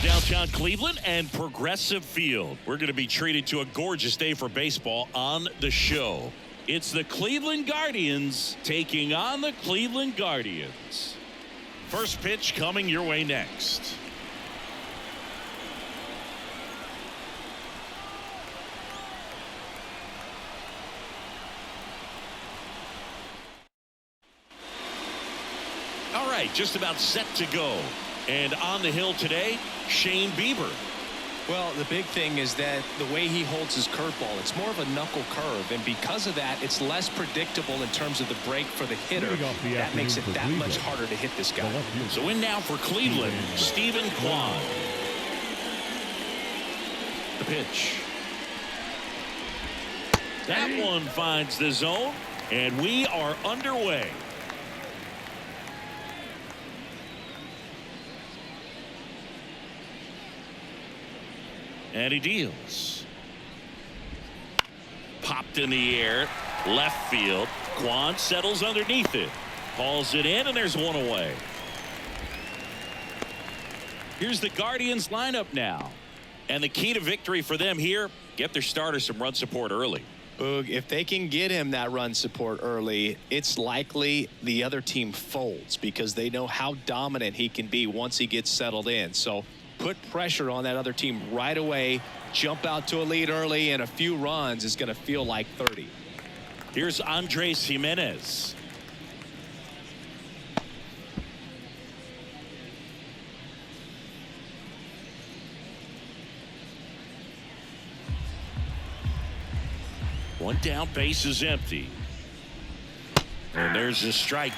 downtown Cleveland and Progressive Field. We're going to be treated to a gorgeous day for baseball on the show. It's the Cleveland Guardians taking on the Cleveland Guardians. First pitch coming your way next. All right, just about set to go. And on the hill today, Shane Bieber. Well, the big thing is that the way he holds his curveball, it's more of a knuckle curve, and because of that, it's less predictable in terms of the break for the hitter. That makes it that much harder to hit this guy. So in now for Cleveland, Steven Kwan. The pitch. That one finds the zone, and we are underway. And he deals. Popped in the air, left field. Kwan settles underneath it. Hauls it in, and there's one away. Here's the Guardians lineup now. And the key to victory for them here, get their starter some run support early. Boog, if they can get him that run support early, it's likely the other team folds because they know how dominant he can be once he gets settled in. So put pressure on that other team right away, jump out to a lead early, and a few runs is going to feel like 30. Here's Andres Jimenez. One down, base is empty. And there's a strike.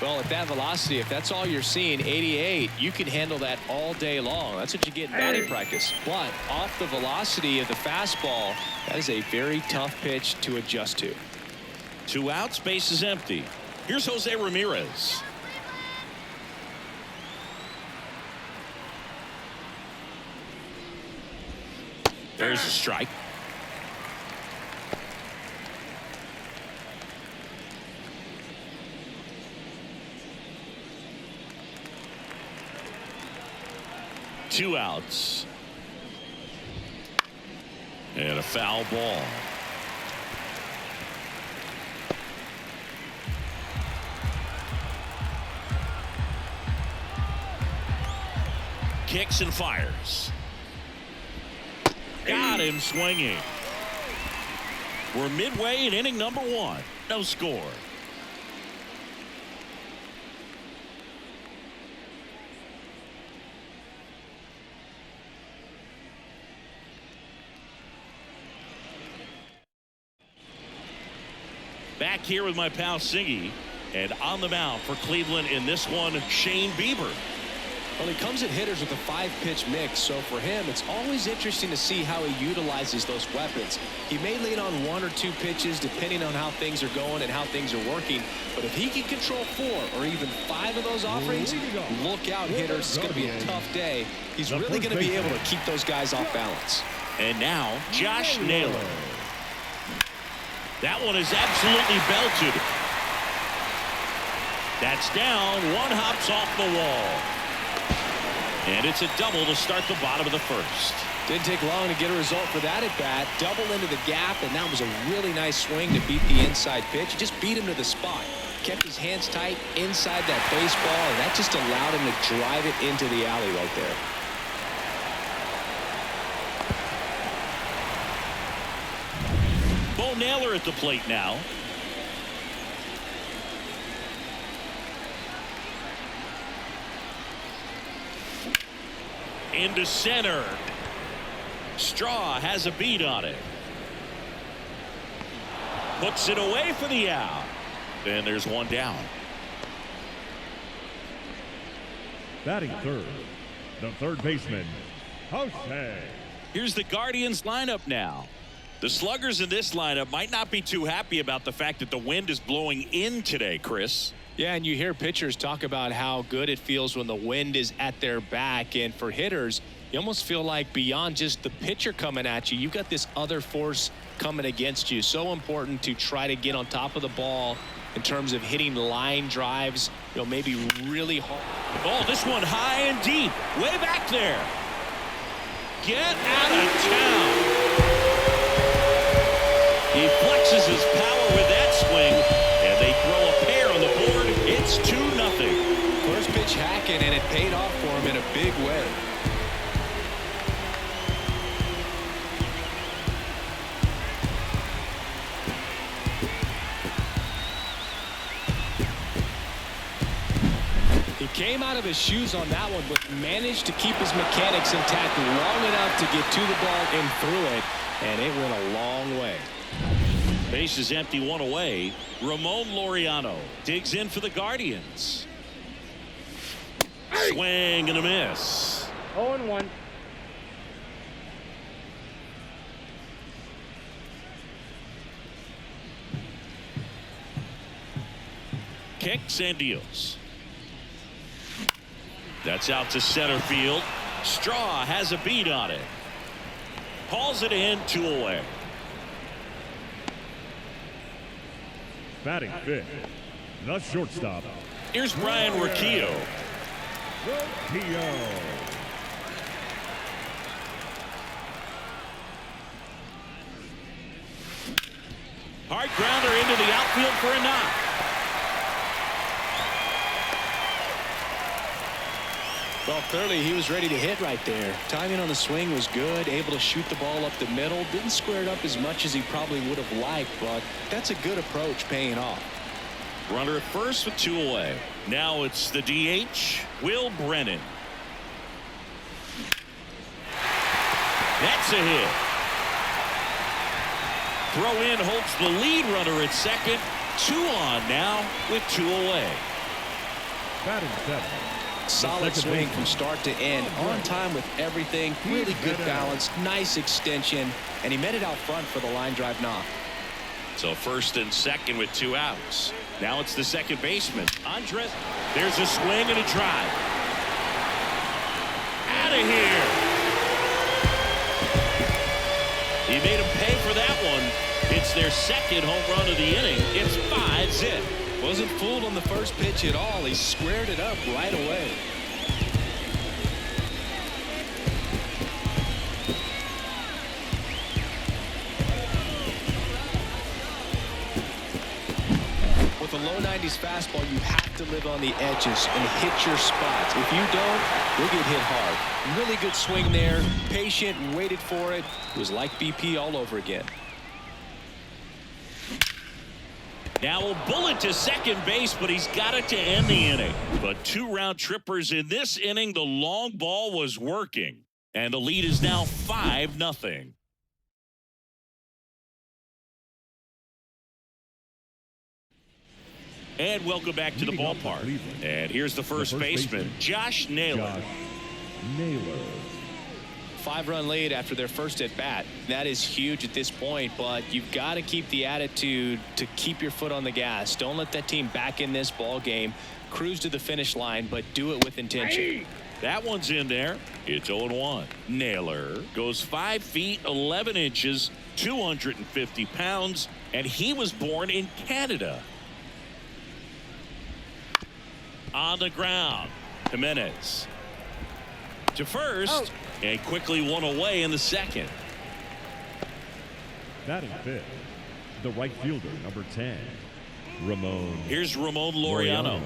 Well, at that velocity, if that's all you're seeing, 88, you can handle that all day long. That's what you get in batting practice. But off the velocity of the fastball, that is a very tough pitch to adjust to. 2 outs, base is empty. Here's Jose Ramirez. There's a strike. Two outs. And a foul ball. Kicks and fires. Got him swinging. We're midway in inning number 1. No score. Back here with my pal Singy, and on the mound for Cleveland in this one, Shane Bieber. Well, he comes at hitters with a 5-pitch mix, so for him, it's always interesting to see how he utilizes those weapons. He may lean on 1 or 2 pitches depending on how things are going and how things are working, but if he can control 4 or even 5 of those offerings, look out, hitters. It's going to be a tough day. He's really going to be able to keep those guys off balance. And now, Josh Naylor. That one is absolutely belted. That's down. One hops off the wall. And it's a double to start the bottom of the first. Didn't take long to get a result for that at bat. Double into the gap, and that was a really nice swing to beat the inside pitch. He just beat him to the spot. Kept his hands tight inside that baseball, and that just allowed him to drive it into the alley right there. Bo Naylor at the plate now. Into center. Straw has a beat on it. Puts it away for the out. And there's one down. Batting third, the third baseman, Jose. Here's the Guardians lineup now. The sluggers in this lineup might not be too happy about the fact that the wind is blowing in today, Chris. Yeah, and you hear pitchers talk about how good it feels when the wind is at their back. And for hitters, you almost feel like beyond just the pitcher coming at you, you've got this other force coming against you. So important to try to get on top of the ball in terms of hitting line drives, maybe really hard. Oh, this one high and deep, way back there. Get out of town. He flexes his power with that swing, and they throw a pair on the board. It's 2-0. First pitch hacking, and it paid off for him in a big way. He came out of his shoes on that one, but managed to keep his mechanics intact long enough to get to the ball and through it, and it went a long way. Base is empty, one away. Ramon Laureano digs in for the Guardians. Swing and a miss. 0-1. Kicks and deals. That's out to center field. Straw has a beat on it. Hauls it in, 2 away. Batting fifth, the shortstop. Here's Brian Rocchio. Rocchio. Hard grounder into the outfield for a knock. Well, clearly he was ready to hit right there. Timing on the swing was good, able to shoot the ball up the middle. Didn't square it up as much as he probably would have liked, but that's a good approach, paying off. Runner at first with 2 away. Now it's the DH, Will Brennan. That's a hit. Throw in holds the lead runner at second. 2 on now with 2 away. Batting seventh. Solid swing from start to end, on time with everything, really good balance, nice extension, and he met it out front for the line drive knock. So first and second with 2 outs. Now it's the second baseman, Andres. There's a swing and a drive. Out of here. He made him pay for that one. It's their second home run of the inning. It's 5-zip. Wasn't fooled on the first pitch at all. He squared it up right away. With a low 90s fastball, you have to live on the edges and hit your spots. If you don't, you'll get hit hard. Really good swing there. Patient, waited for it. It was like BP all over again. Now a bullet to second base, but he's got it to end the inning. But 2 round trippers in this inning. The long ball was working, and the lead is now 5-0. And welcome back to the ballpark. And here's the first baseman, Josh Naylor. Josh Naylor. 5-run lead after their first at bat. That is huge at this point, but you've got to keep the attitude to keep your foot on the gas. Don't let that team back in this ball game. Cruise to the finish line, but do it with intention. That one's in there. It's 0-1. Naylor goes 5 feet 11 inches, 250 pounds, and he was born in Canada. On the ground, Jimenez to first, and quickly 1 away in the second. Batting fifth, the right fielder, number 10, Ramon. Here's Ramon Laureano.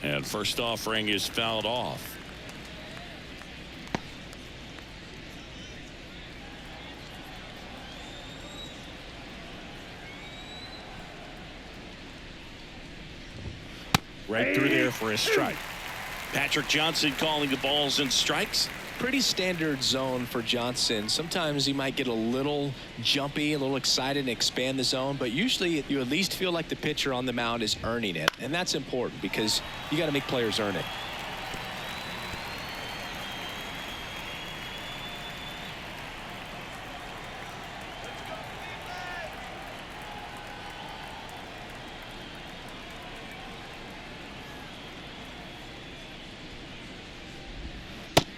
And first offering is fouled off. Right through there for a strike. Patrick Johnson calling the balls and strikes. Pretty standard zone for Johnson. Sometimes he might get a little jumpy, a little excited and expand the zone, but usually you at least feel like the pitcher on the mound is earning it, and that's important because you got to make players earn it.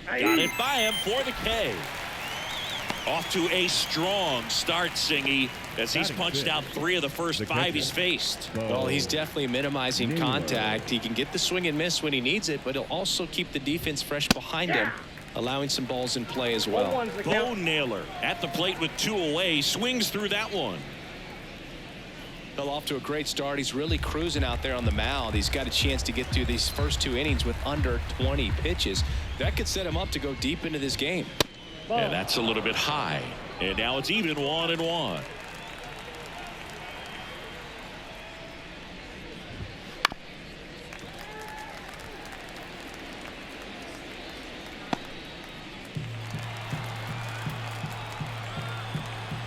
Got it by him for the K. Off to a strong start, Singy, as he's punched out 3 of the first 5 he's faced. Well, he's definitely minimizing contact. He can get the swing and miss when he needs it, but he'll also keep the defense fresh behind him, allowing some balls in play as well. Bo Naylor at the plate with 2 away, swings through that one. Well, off to a great start. He's really cruising out there on the mound. He's got a chance to get through these first 2 innings with under 20 pitches. That could set him up to go deep into this game. And that's a little bit high. And now it's even 1-1.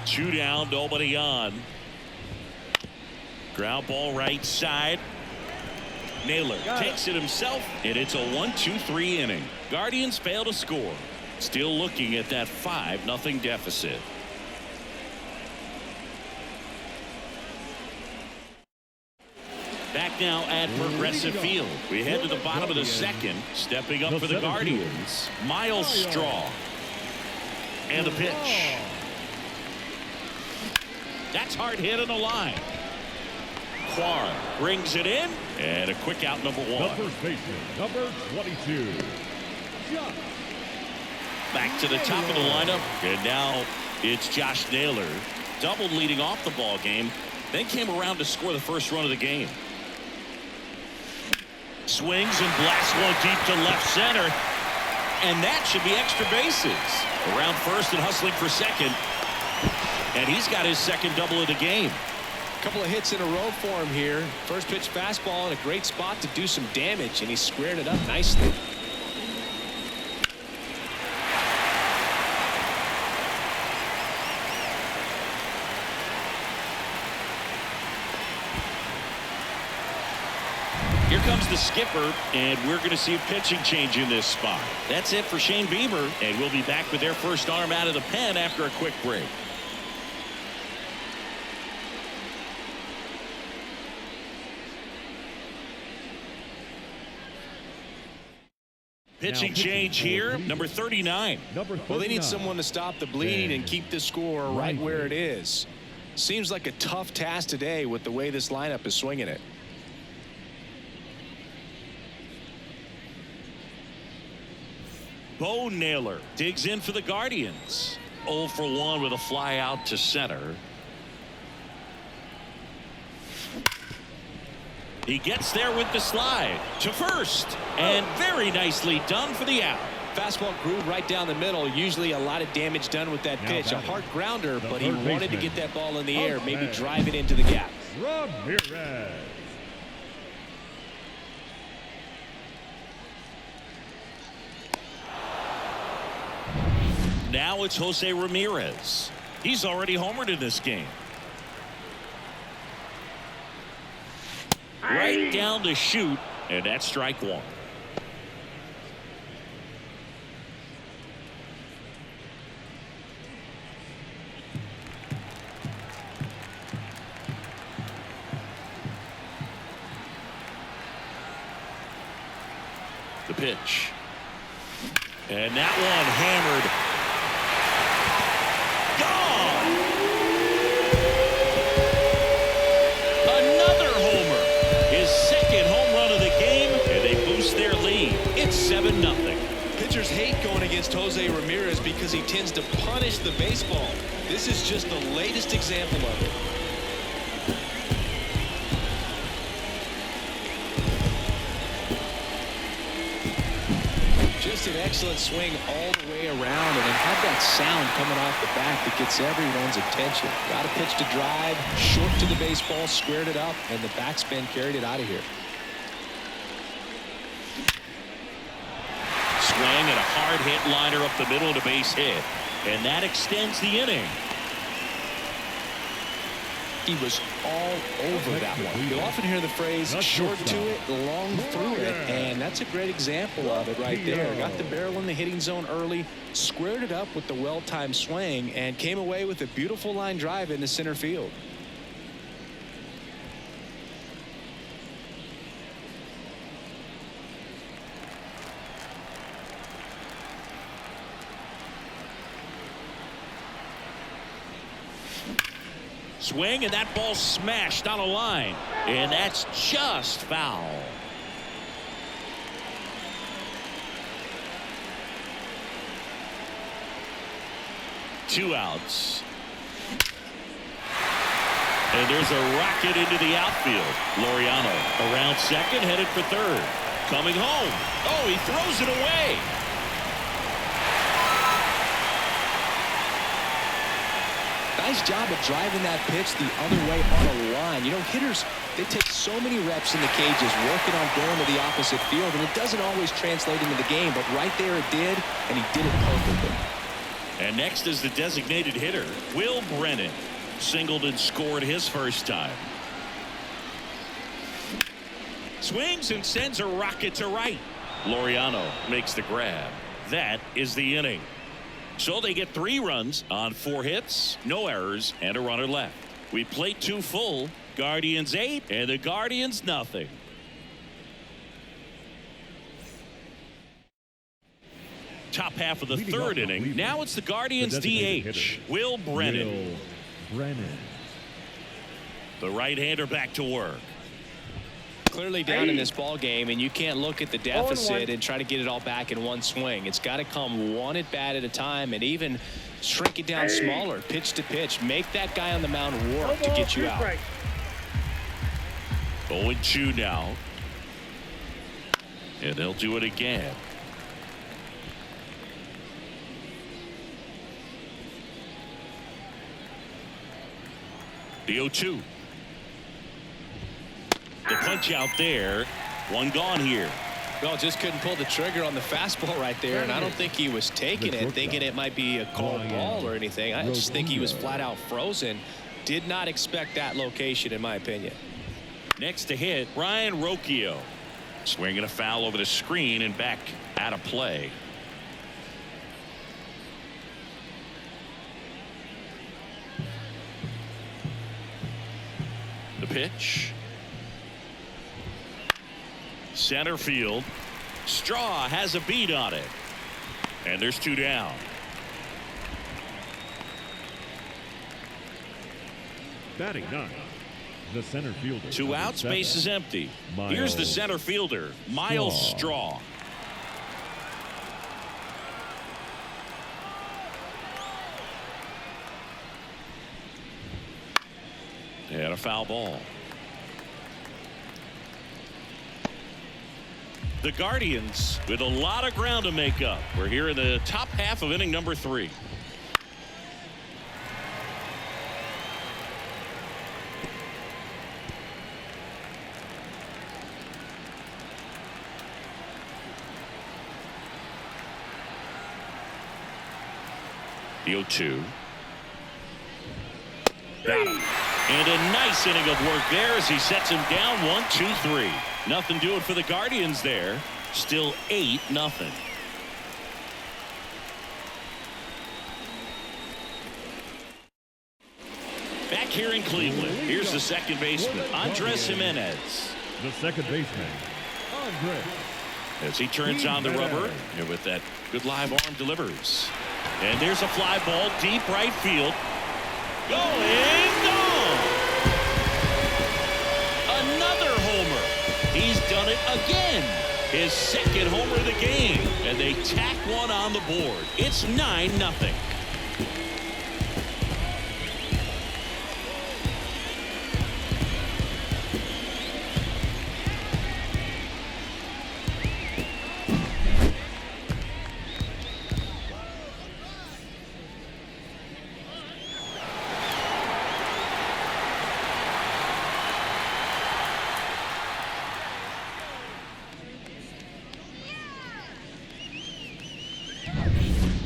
Two down, nobody on. Ground ball right side. Naylor takes it himself, and it's a 1-2-3 inning. Guardians fail to score. Still looking at that 5-0 deficit. Back now at Progressive Field. We head to the bottom of the second. Stepping up for the Guardians, Miles Straw. And the pitch. That's hard hit on the line. Quara brings it in, and a quick out, number 1. The first baseman, number 22. Back to the top of the lineup, and now it's Josh Naylor. Doubled leading off the ball game, then came around to score the first run of the game. Swings and blasts one deep to left center, and that should be extra bases. Around first and hustling for second, and he's got his second double of the game. Couple of hits in a row for him here. First pitch fastball in a great spot to do some damage, and he squared it up nicely. Here comes the skipper, and we're going to see a pitching change in this spot. That's it for Shane Bieber, and we'll be back with their first arm out of the pen after a quick break. Pitching change here, number 39. Well, they need someone to stop the bleeding and keep the score right where it is. Seems like a tough task today with the way this lineup is swinging it. Bo Naylor digs in for the Guardians. 0 for 1 with a fly out to center. He gets there with the slide to first, and very nicely done for the out. Fastball grooved right down the middle. Usually a lot of damage done with that pitch. A hard grounder, but he wanted to get that ball in the air, maybe drive it into the gap. Ramirez. Now it's Jose Ramirez. He's already homered in this game. Right down to shoot, and that's strike 1. The pitch. And that one hammered. Gone! Another homer. His second home run of the game, and they boost their lead. It's 7-0. Pitchers hate going against Jose Ramirez because he tends to punish the baseball. This is just the latest example of it. Just an excellent swing all the way around, and it had that sound coming off the bat that gets everyone's attention. Got a pitch to drive, short to the baseball, squared it up, and the backspin carried it out of here. Swing and a hard hit liner up the middle of the base hit, and that extends the inning. He was all over that one. You'll often hear the phrase short to it, long through it, and that's a great example of it right there. Got the barrel in the hitting zone early, squared it up with the well-timed swing, and came away with a beautiful line drive into center field. Swing, and that ball smashed on a line. And that's just foul. Two outs. And there's a rocket into the outfield. Laureano around second, headed for third. Coming home. Oh, he throws it away. Nice job of driving that pitch the other way on a line. You know, hitters, they take so many reps in the cages working on going to the opposite field, and it doesn't always translate into the game, but right there it did, and he did it perfectly. And next is the designated hitter, Will Brennan. Singled and scored his first time. Swings and sends a rocket to right. Laureano makes the grab. That is the inning. So they get 3 runs on 4 hits, no errors, and a runner left. We played 2 full. Guardians 8 and the Guardians nothing. Top half of the third inning. Now it's the Guardians DH, Will Brennan. The right-hander back to work. Clearly down in this ball game, and you can't look at the deficit and try to get it all back in one swing. It's got to come one at bat at a time, and even shrink it down smaller, pitch to pitch. Make that guy on the mound work to get you out. 0-2 now. And they'll do it again. The 0-2. The punch out there. One gone here. Well, just couldn't pull the trigger on the fastball right there, and I don't think he was taking it, thinking it might be a called ball or anything. I just think he was flat out frozen. Did not expect that location, in my opinion. Next to hit, Ryan Rocchio. Swinging a foul over the screen and back out of play. The pitch. Center field. Straw has a beat on it. And there's 2 down. Batting 9. The center fielder. 2 outs, base is empty. Here's the center fielder, Miles Straw. And a foul ball. The Guardians with a lot of ground to make up. We're here in the top half of inning number 3. The 0-2. Got him. And a nice inning of work there as he sets him down 1-2-3. Nothing doing for the Guardians there. Still 8-0. Back here in Cleveland, here's the second baseman, Andres Jimenez. The second baseman, Andres. As he turns on the rubber, and with that good live arm delivers. And there's a fly ball deep right field. Going gone. Another homer. He's done it again. His second homer of the game. And they tack one on the board. It's 9-0.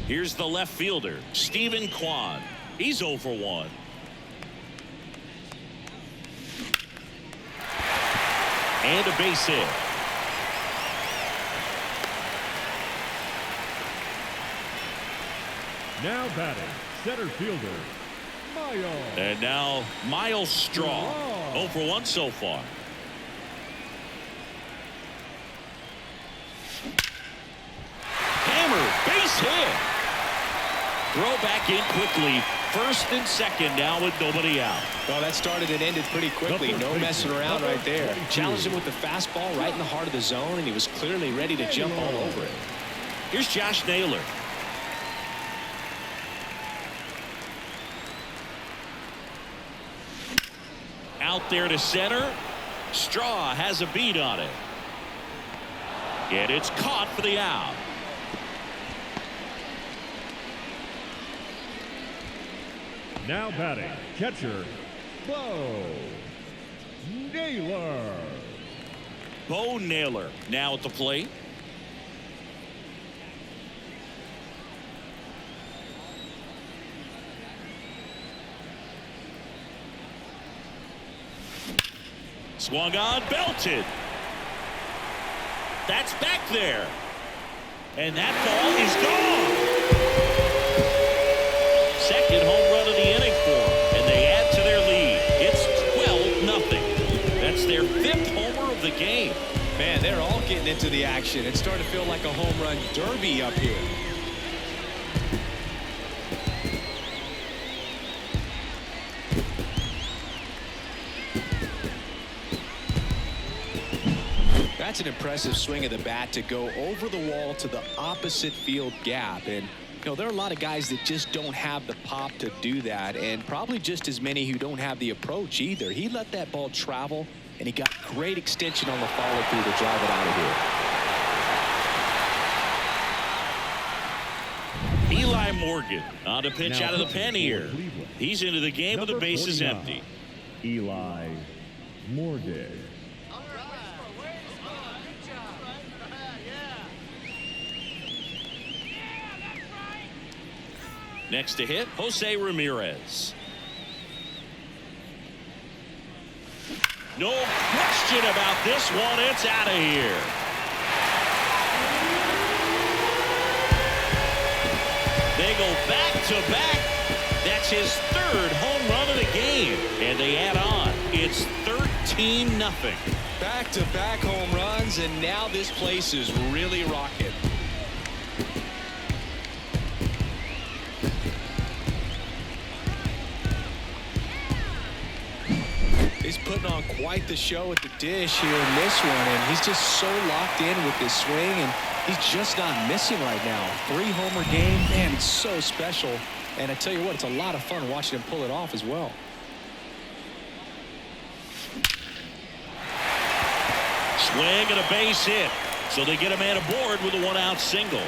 Here's the left fielder, Stephen Kwan. He's 0 for 1. And a base hit. Now batting, center fielder, Miles. And now Miles Straw. 0 for 1 so far. Hammer, base hit. Throw back in quickly first and second now with nobody out. Well, that started and ended pretty quickly. No messing around right there. Challenged him with the fastball right in the heart of the zone, and he was clearly ready to jump all over it. Here's Josh Naylor. Out there to center. Straw has a beat on it. And it's caught for the out. Now batting, catcher, Bo Naylor. Bo Naylor now at the plate. Swung on, belted. That's back there. And that ball is gone. Second home run of the inning for them. And they add to their lead. It's 12-0. That's their fifth homer of the game. Man, they're all getting into the action. It's starting to feel like a home run derby up here. That's an impressive swing of the bat to go over the wall to the opposite field gap. And, you know, there are a lot of guys that just don't have the pop to do that, and probably just as many who don't have the approach either. He let that ball travel, and he got great extension on the follow-through to drive it out of here. Eli Morgan on to pitch out of the pen here. He's into the game with the bases empty. Eli Morgan. Next to hit, Jose Ramirez. No question about this one. It's out of here. They go back to back. That's his third home run of the game. And they add on. It's 13-0. Back-to-back home runs, and now this place is really rocking. He's putting on quite the show at the dish here in this one, and he's just so locked in with this swing, and he's just not missing right now. 3-homer game, man, it's so special. And I tell you what, it's a lot of fun watching him pull it off as well. Swing and a base hit. So they get a man aboard with a one-out single.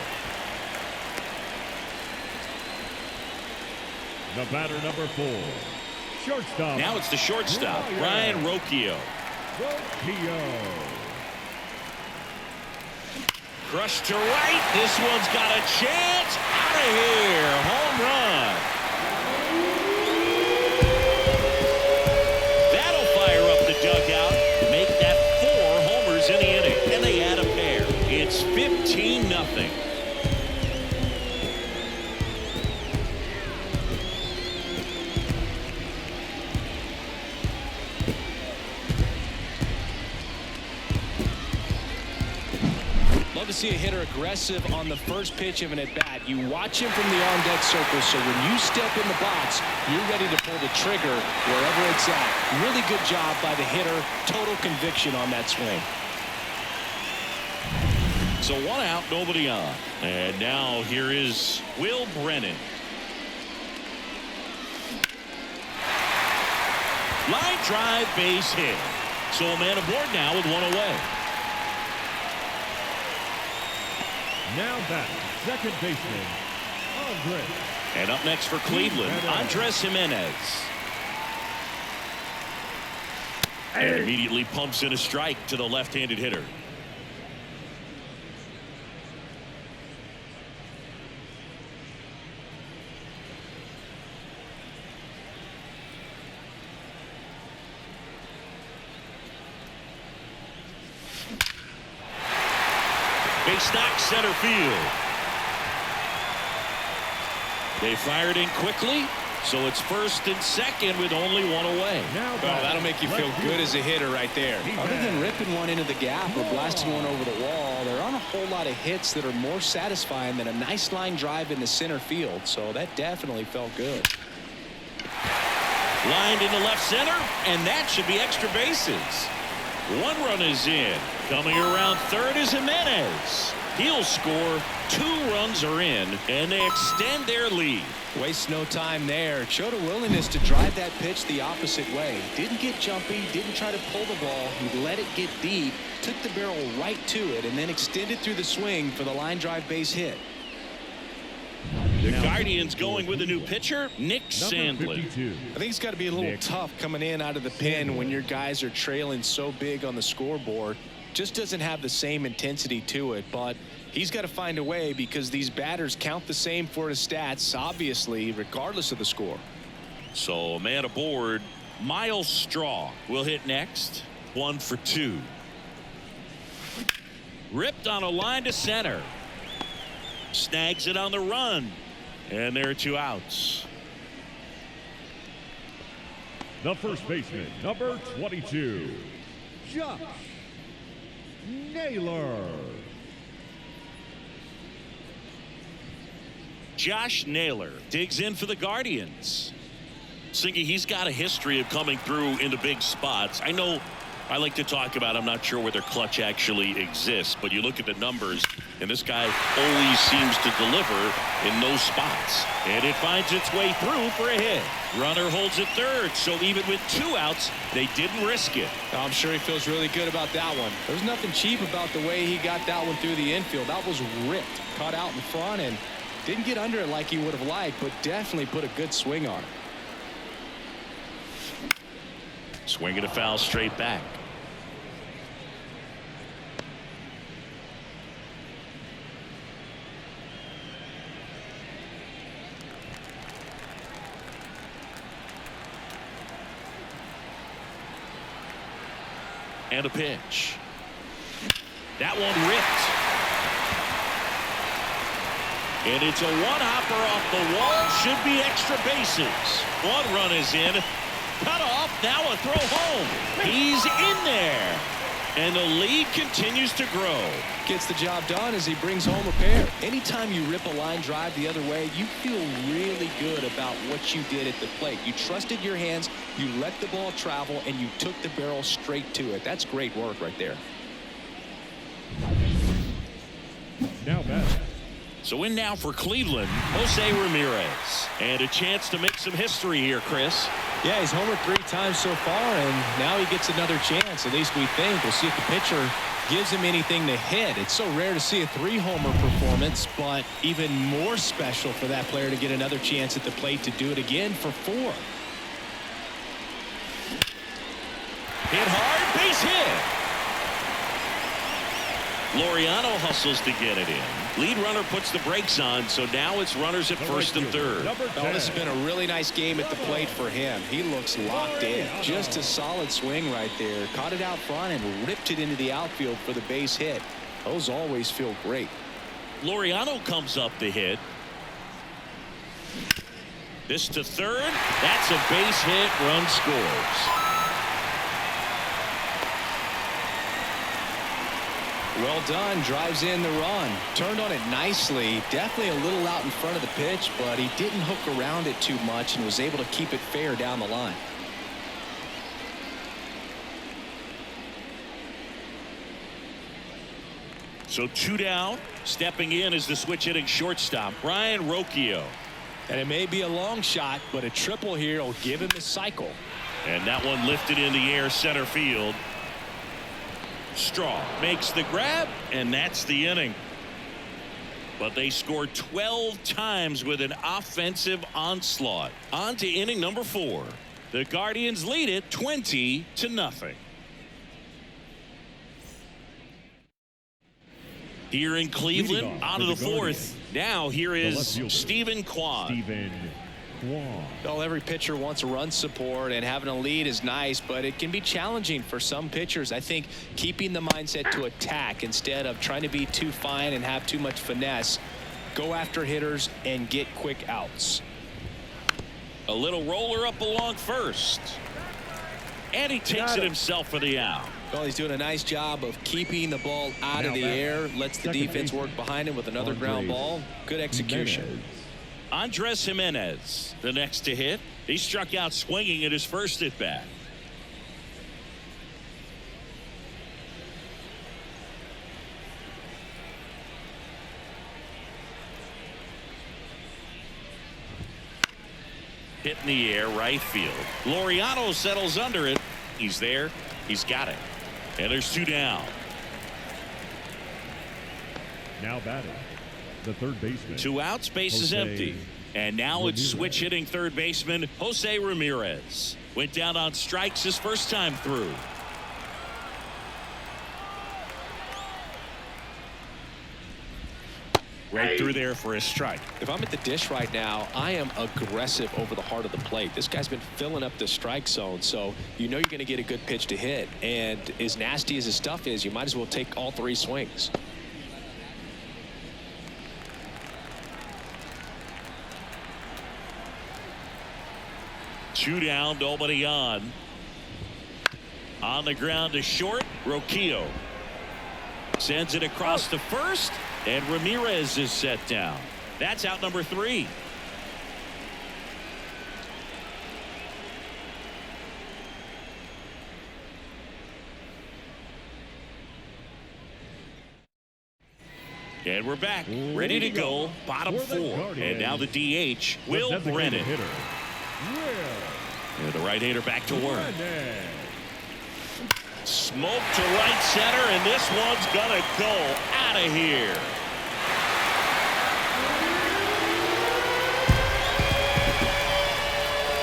The batter, number 4. Shortstop. Now it's the shortstop, Ryan Rocchio. Crushed to right. This one's got a chance. Out of here. Home run. That'll fire up the dugout. Make that 4 homers in the inning. And they add a pair. It's 15-0. Love to see a hitter aggressive on the first pitch of an at-bat. You watch him from the on-deck circle, so when you step in the box, you're ready to pull the trigger wherever it's at. Really good job by the hitter. Total conviction on that swing. So 1 out, nobody on. And now here is Will Brennan. Line drive, base hit. So a man aboard now with 1 away. Now back, second baseman, Andres. And up next for Cleveland, Andres Jimenez. And immediately pumps in a strike to the left-handed hitter. Base knock, center field. They fired in quickly, so it's first and second with only 1 away. Well, that'll make you feel good as a hitter right there. Other than ripping one into the gap or blasting one over the wall, there aren't a whole lot of hits that are more satisfying than a nice line drive into center field, so that definitely felt good. Lined into left center, and that should be extra bases. One run is in. Coming around third is Jimenez. He'll score. 2 runs are in, and they extend their lead. Waste no time there. Showed a willingness to drive that pitch the opposite way. Didn't get jumpy, didn't try to pull the ball. He let it get deep, took the barrel right to it, and then extended through the swing for the line drive base hit. The Guardians going with a new pitcher, Nick Sandlin. I think it's got to be a little tough coming in out of the pen when your guys are trailing so big on the scoreboard. Just doesn't have the same intensity to it, but he's got to find a way because these batters count the same for his stats, obviously, regardless of the score. So a man aboard. Miles Straw will hit next. 1 for 2. Ripped on a line to center. Snags it on the run. And there are 2 outs. The first baseman, number 22, Josh Naylor. Josh Naylor digs in for the Guardians. Singy, he's got a history of coming through into big spots. I know I like to talk about, I'm not sure whether clutch actually exists, but you look at the numbers, and this guy always seems to deliver in those spots. And it finds its way through for a hit. Runner holds at third, so even with 2 outs, they didn't risk it. I'm sure he feels really good about that one. There's nothing cheap about the way he got that one through the infield. That was ripped, caught out in front, and didn't get under it like he would have liked, but definitely put a good swing on it. Swinging a foul straight back. And a pitch. That one ripped. And it's a one-hopper off the wall. Should be extra bases. 1 run is in. Cut off. Now a throw home. He's in there. And the lead continues to grow. Gets the job done as he brings home a pair. Anytime you rip a line drive the other way, you feel really good about what you did at the plate. You trusted your hands, you let the ball travel, and you took the barrel straight to it. That's great work right there. Now back. So in now for Cleveland, Jose Ramirez. And a chance to make some history here, Chris. Yeah, he's homered 3 times so far, and now he gets another chance. At least we think. We'll see if the pitcher gives him anything to hit. It's so rare to see a 3-homer performance, but even more special for that player to get another chance at the plate to do it again for 4. Hit hard, base hit. Laureano hustles to get it in. Lead runner puts the brakes on, so now it's runners at first and third. Oh, this has been a really nice game at the plate for him. He looks locked in. Just a solid swing right there. Caught it out front and ripped it into the outfield for the base hit. Those always feel great. Laureano comes up to hit. This to third. That's a base hit. Run scores. Well done. Drives in the run. Turned on it nicely. Definitely a little out in front of the pitch, but he didn't hook around it too much and was able to keep it fair down the line. So 2 down. Stepping in is the switch hitting shortstop, Brian Rocchio. And it may be a long shot, but a triple here will give him the cycle. And that one lifted in the air center field. Straw makes the grab, and that's the inning. But they scored 12 times with an offensive onslaught. On to inning number 4. The Guardians lead it 20-0. Here in Cleveland, out of the 4th. Now here is Stephen Kwan. Well, every pitcher wants a run support, and having a lead is nice, but it can be challenging for some pitchers. I think keeping the mindset to attack instead of trying to be too fine and have too much finesse. Go after hitters and get quick outs. A little roller up along first. And he takes it himself for the out. Well, he's doing a nice job of keeping the ball out of the air. Lets the defense work behind him with another ground ball. Good execution. Andres Jimenez, the next to hit. He struck out swinging at his first at bat. Hit in the air, right field. Laureano settles under it. He's there. He's got it. And there's 2 down. Now batting, the third baseman. 2 outs, base is empty. And now it's switch hitting third baseman Jose Ramirez. Went down on strikes his first time through. Right through there for a strike. If I'm at the dish right now, I am aggressive over the heart of the plate. This guy's been filling up the strike zone, so you know you're going to get a good pitch to hit. And as nasty as his stuff is, you might as well take all 3 swings. Two down, nobody on. On the ground to short, Roquillo sends it across to first, and Ramirez is set down. That's out number 3. And we're back, ready to go, bottom 4. And now the DH, Will Brennan. And the right hander back to work. Smoke to right center, and this one's gonna go out of here.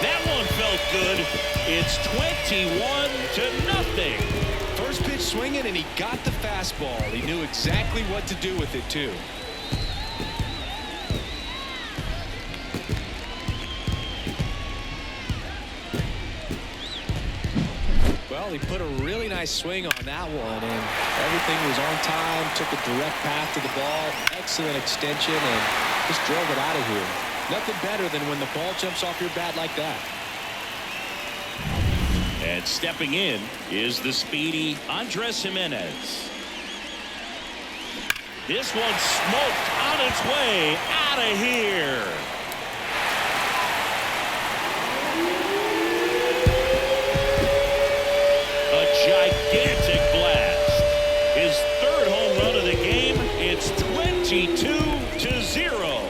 That one felt good. It's 21-0. First pitch swinging, and he got the fastball. He knew exactly what to do with it, too. Well, he put a really nice swing on that one, and everything was on time, took a direct path to the ball, excellent extension, and just drove it out of here. Nothing better than when the ball jumps off your bat like that. And stepping in is the speedy Andres Jimenez. This one smoked on its way out of here. Gigantic blast. His 3rd home run of the game. It's 22-0.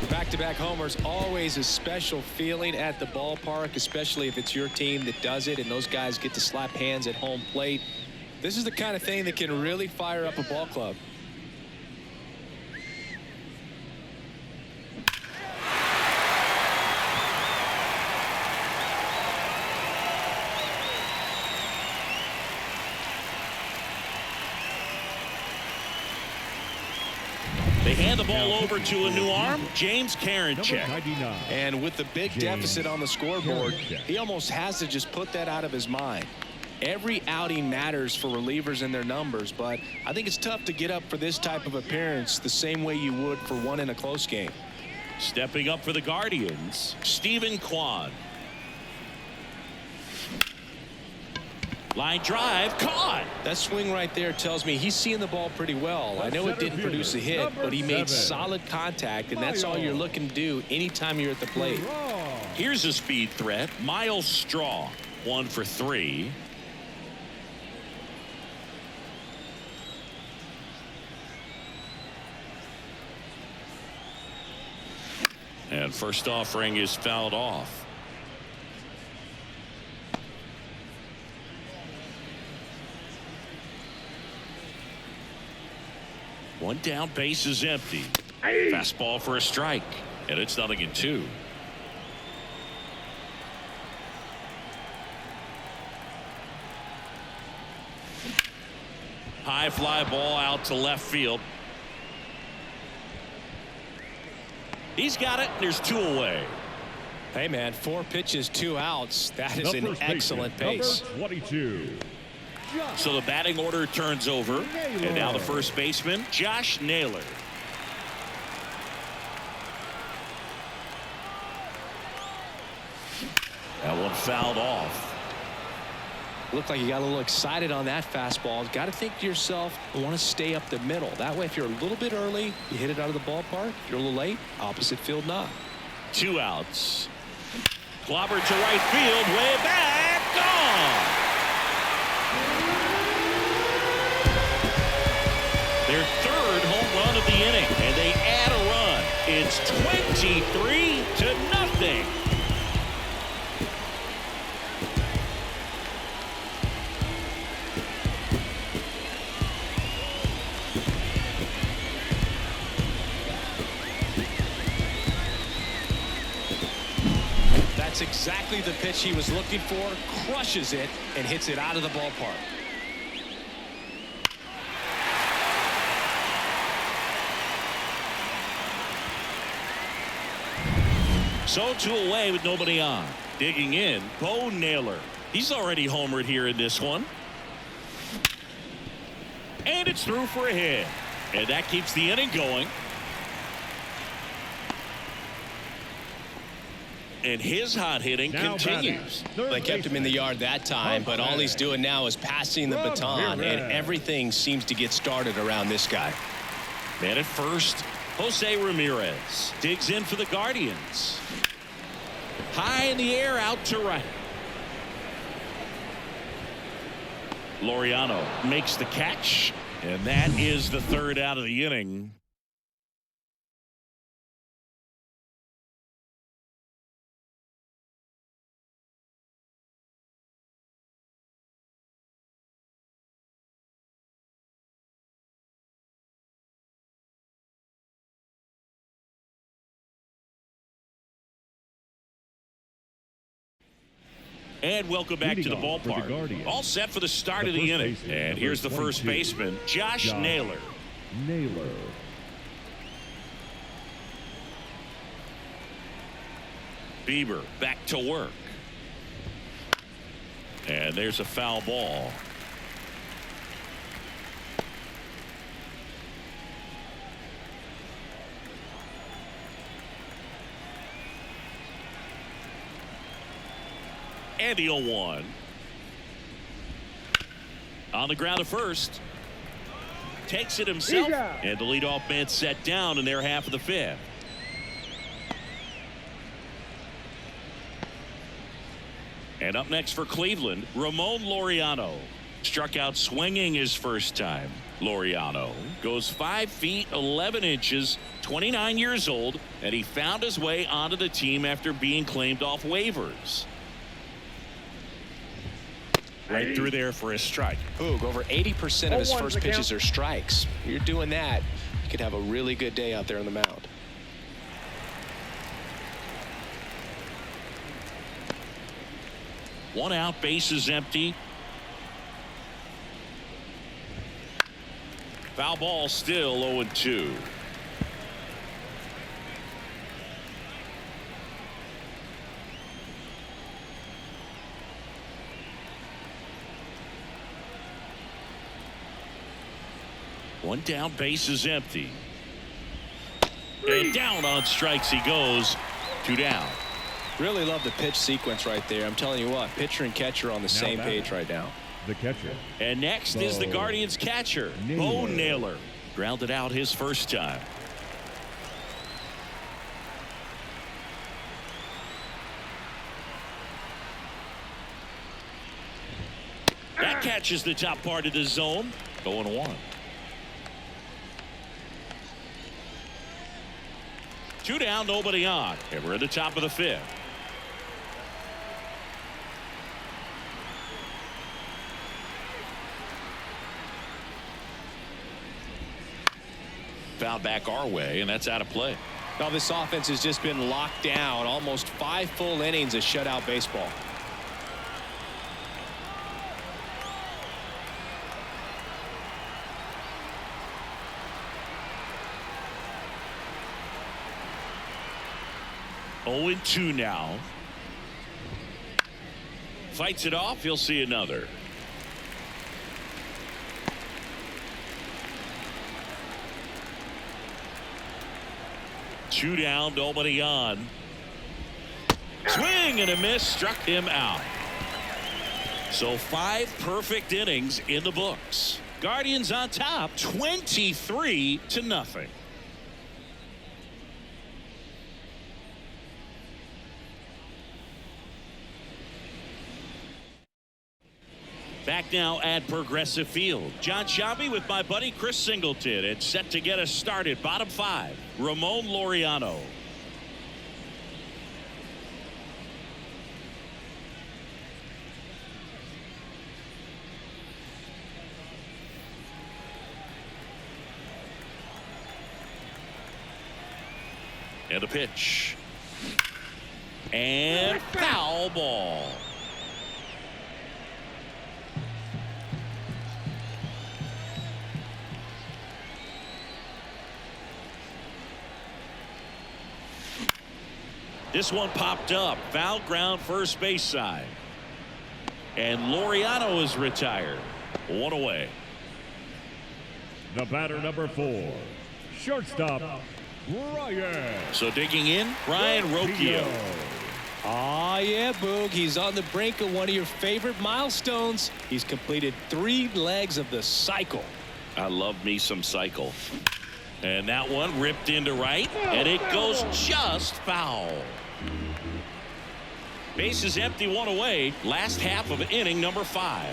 Back-to-back homers, always a special feeling at the ballpark, especially if it's your team that does it and those guys get to slap hands at home plate. This is the kind of thing that can really fire up a ball club. They hand the ball over to a new arm, James Karinchak. And with the big deficit on the scoreboard, he almost has to just put that out of his mind. Every outing matters for relievers and their numbers, but I think it's tough to get up for this type of appearance the same way you would for one in a close game. Stepping up for the Guardians, Stephen Kwan. Line drive, caught. That swing right there tells me he's seeing the ball pretty well. I know it didn't produce a hit, but he made solid contact, and that's all you're looking to do anytime you're at the plate. Here's a speed threat, Miles Straw, 1 for 3. And first offering is fouled off. One down, base is empty. Fastball for a strike, and it's 0-2. High fly ball out to left field. He's got it. There's 2 away. Hey, man, 4 pitches, 2 outs. That is an excellent pace. Number 22. So the batting order turns over. And now the first baseman, Josh Naylor. That one fouled off. Looked like you got a little excited on that fastball. Got to think to yourself, I want to stay up the middle. That way, if you're a little bit early, you hit it out of the ballpark. If you're a little late, opposite field knock. 2 outs. Clobbered to right field, way back, gone. Their 3rd home run of the inning, and they add a run. It's 23-0. That's exactly the pitch he was looking for. Crushes it and hits it out of the ballpark. So 2 away with nobody on. Digging in, Bo Naylor. He's already homered here in this one. And it's through for a hit. And that keeps the inning going. And his hot hitting continues. They kept him in the yard that time, but all he's doing now is passing the baton, and everything seems to get started around this guy. Man at first, Jose Ramirez digs in for the Guardians. High in the air, out to right. Laureano makes the catch, and that is the 3rd out of the inning. And welcome back to the ballpark. All set for the start of the inning. And here's the first baseman, Josh Naylor. Bieber back to work. And there's a foul ball. And the 0-1. On the ground at first. Takes it himself. And the leadoff man set down in their half of the 5th. And up next for Cleveland, Ramon Laureano. Struck out swinging his first time. Laureano goes 5 feet 11 inches, 29 years old, and he found his way onto the team after being claimed off waivers. Right through there for a strike. Boog, over 80% of his first pitches are strikes. You're doing that, you could have a really good day out there on the mound. One out, bases empty. Foul ball, still 0-2. One down, base is empty. And down on strikes he goes. 2 down. Really love the pitch sequence right there. I'm telling you what, pitcher and catcher on the same page right now. The catcher. And next is the Guardians catcher, Bo Naylor. Grounded out his first time. That catches the top part of the zone. 0-1. 2 down, nobody on. And we're at the top of the 5th. Foul back our way, and that's out of play. Now this offense has just been locked down. Almost 5 full innings of shutout baseball. Oh, 2 now. Fights it off. He'll see another. Two down, nobody on. Swing and a miss, struck him out. So 5 perfect innings in the books. Guardians on top 23-0. Back now at Progressive Field. John Sciambi with my buddy Chris Singleton. It's set to get us started. Bottom 5. Ramon Laureano. And a pitch. And foul ball. This one popped up. Foul ground first base side. And Laureano is retired. 1 away. The batter, number 4, shortstop, Ryan. So digging in, Ryan Rocchio. Oh, yeah, Boog. He's on the brink of one of your favorite milestones. He's completed 3 legs of the cycle. I love me some cycle. And that one ripped into right, and it goes just foul. Base is empty, 1 away. Last half of inning number 5.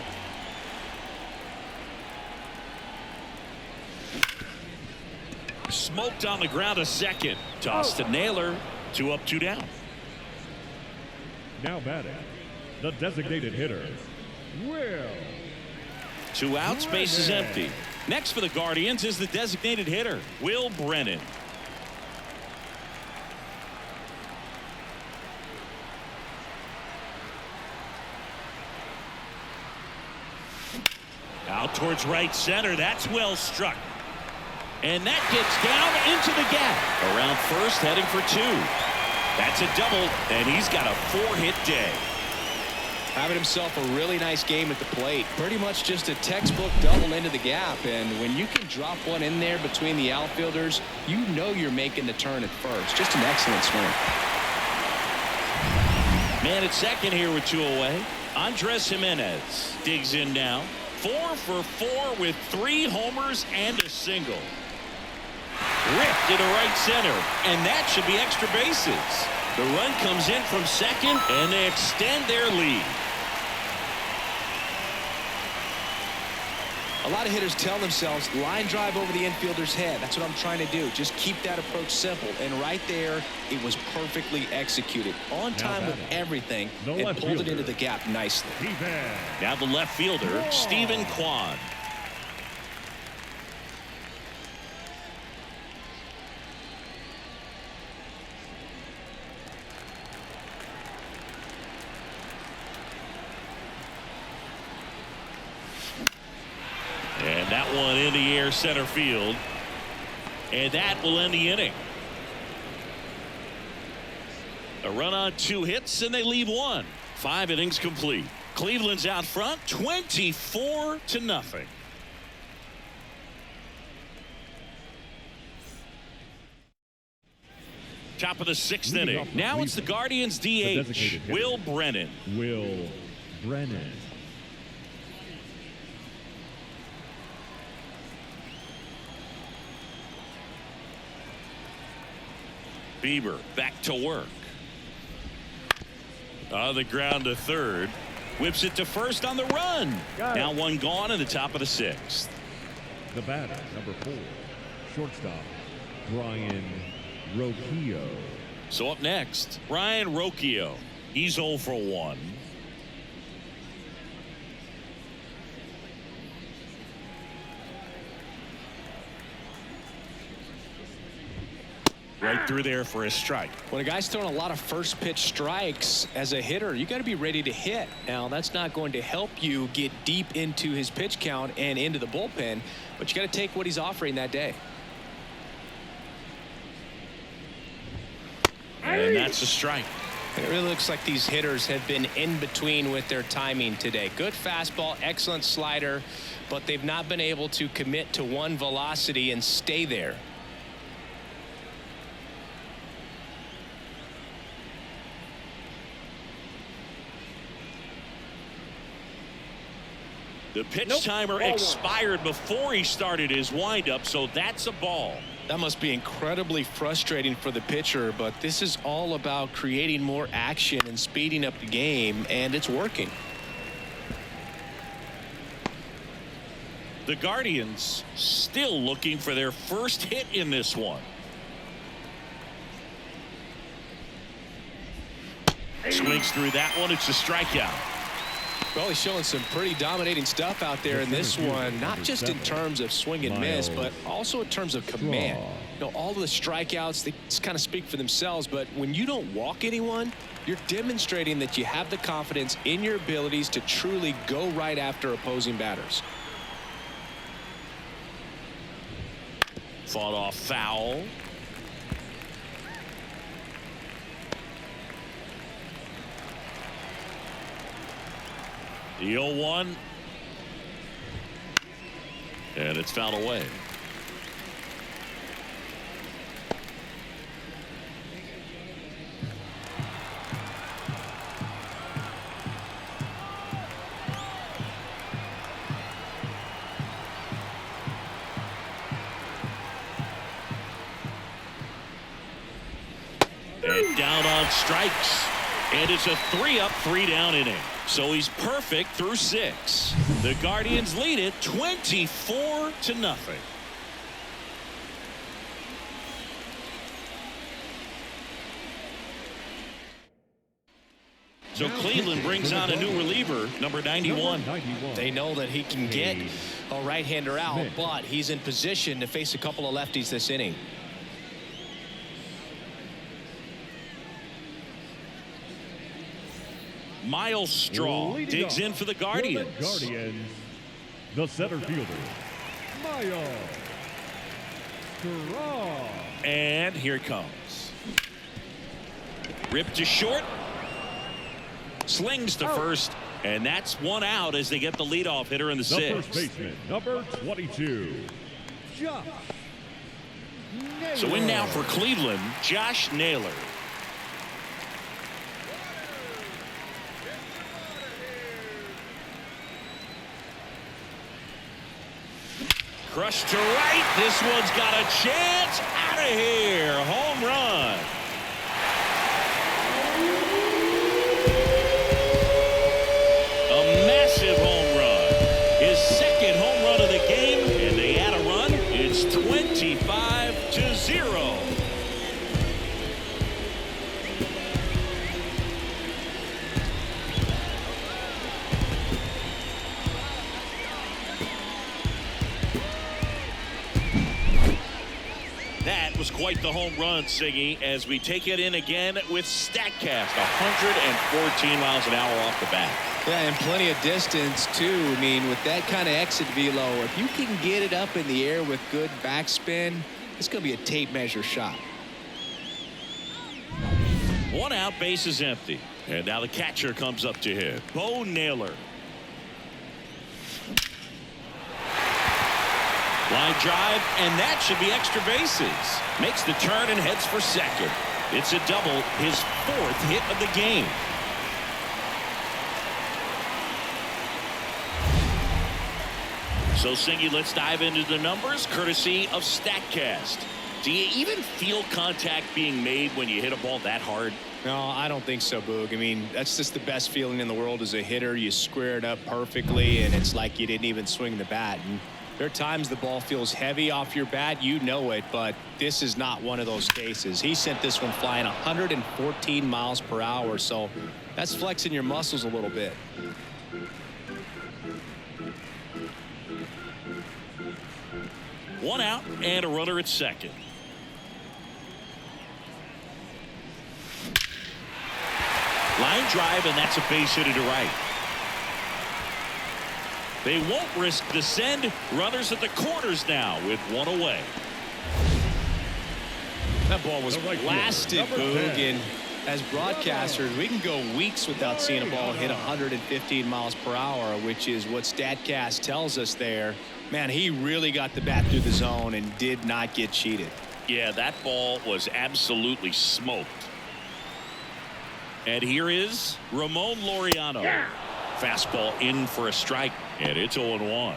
Smoked on the ground a second. Toss to Naylor. 2 up, 2 down. Now batting, the designated hitter, Will. 2 outs, base is empty. Next for the Guardians is the designated hitter, Will Brennan. Out towards right center. That's well struck. And that gets down into the gap. Around first, heading for 2. That's a double, and he's got a 4-hit day. Having himself a really nice game at the plate. Pretty much just a textbook double into the gap. And when you can drop one in there between the outfielders, you know you're making the turn at first. Just an excellent swing. Man at second here with 2 away. Andres Jimenez digs in now. 4 for 4 with 3 homers and a single. Ripped into right center, and that should be extra bases. The run comes in from second, and they extend their lead. A lot of hitters tell themselves line drive over the infielder's head. That's what I'm trying to do. Just keep that approach simple. And right there, it was perfectly executed. On time with everything, and pulled it into the gap nicely. Now the left fielder, Stephen Kwan. And that one in the air center field. And that will end the inning. A run on 2 hits and they leave 1. 5 innings complete. Cleveland's out front 24-0. Top of the 6th inning. Now it's the Guardians DH, Will Brennan. Will Brennan. Bieber back to work. On the ground to third. Whips it to first on the run. Now 1 gone in the top of the 6th. The batter, number 4, shortstop, Ryan Rocchio. So up next, Ryan Rocchio. He's 0 for 1. Right through there for a strike. When a guy's throwing a lot of first pitch strikes as a hitter, you got to be ready to hit. Now, that's not going to help you get deep into his pitch count and into the bullpen, but you got to take what he's offering that day. And that's a strike. It really looks like these hitters have been in between with their timing today. Good fastball, excellent slider, but they've not been able to commit to one velocity and stay there. The pitch timer expired before he started his windup, so that's a ball. That must be incredibly frustrating for the pitcher, but this is all about creating more action and speeding up the game, and it's working. The Guardians still looking for their first hit in this one. Swings through that one. It's a strikeout. Well, he's showing some pretty dominating stuff out there in this one, not just in terms of swing and miss, but also in terms of command. You know, all of the strikeouts, they just kind of speak for themselves, but when you don't walk anyone, you're demonstrating that you have the confidence in your abilities to truly go right after opposing batters. Fought off foul. The 0-1. And it's fouled away. And down on strikes. And it's a 3-up, 3-down inning. So he's perfect through 6. The Guardians lead it 24-0. So Cleveland brings on a new reliever, number 91. They know that he can get a right-hander out, but he's in position to face a couple of lefties this inning. Miles Straw digs in for the Guardians. The center fielder, Miles Straw. And here it comes. Ripped to short. Slings to first. And that's one out as they get the leadoff hitter in the 6th. First baseman, number 22, Josh Naylor. So in now for Cleveland, Josh Naylor. Crushed to right. This one's got a chance. Out of here. Home run. A massive home run. His second home run of the game. And they add a run. It's 25-0. That was quite the home run, Siggy, as we take it in again with StatCast. 114 miles an hour off the bat. Yeah, and plenty of distance, too. I mean, with that kind of exit velo, if you can get it up in the air with good backspin, it's going to be a tape measure shot. 1 out, base is empty. And now the catcher comes up to hit. Bo Naylor. Line drive, and that should be extra bases. Makes the turn and heads for second. It's a double, his 4th hit of the game. So, Singy, let's dive into the numbers, courtesy of StatCast. Do you even feel contact being made when you hit a ball that hard? No, I don't think so, Boog. I mean, that's just the best feeling in the world as a hitter. You square it up perfectly, and it's like you didn't even swing the bat. And there are times the ball feels heavy off your bat. You know it, but this is not one of those cases. He sent this one flying 114 miles per hour, so that's flexing your muscles a little bit. One out and a runner at second. Line drive, and that's a base hit to right. They won't risk the send. Runners at the corners now with 1 away. That ball was blasted, Boog, and as broadcasters, we can go weeks without seeing a ball hit 115 miles per hour, which is what StatCast tells us there. Man, he really got the bat through the zone and did not get cheated. Yeah, that ball was absolutely smoked. And here is Ramon Laureano. Fastball in for a strike, and it's 0-1.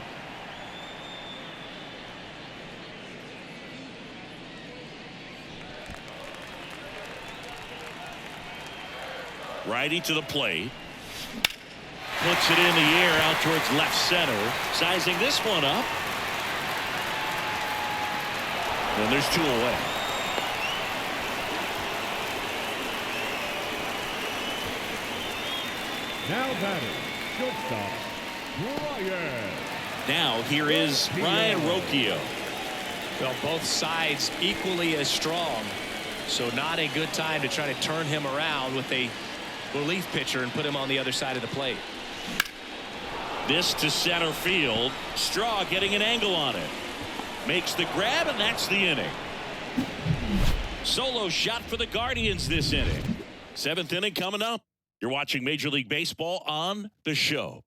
Righty to the plate. Puts it in the air out towards left center. Sizing this one up. And there's 2 away. Now batting, shortstop, Brian. Now here is Ryan Rocchio. Well, both sides equally as strong. So not a good time to try to turn him around with a relief pitcher and put him on the other side of the plate. This to center field. Straw getting an angle on it. Makes the grab, and that's the inning. Solo shot for the Guardians this inning. 7th inning coming up. You're watching Major League Baseball on the show.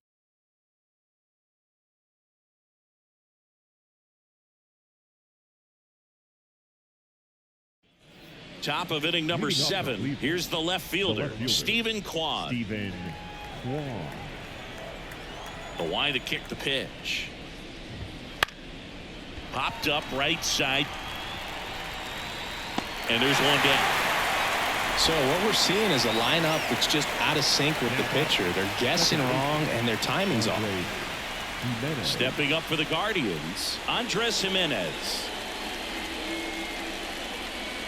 Top of inning number 7. Here's the left fielder, Stephen Kwan. The wide to kick the pitch. Popped up right side. And there's one down. So what we're seeing is a lineup that's just out of sync with the pitcher. They're guessing wrong and their timing's off. Stepping up for the Guardians, Andres Jimenez.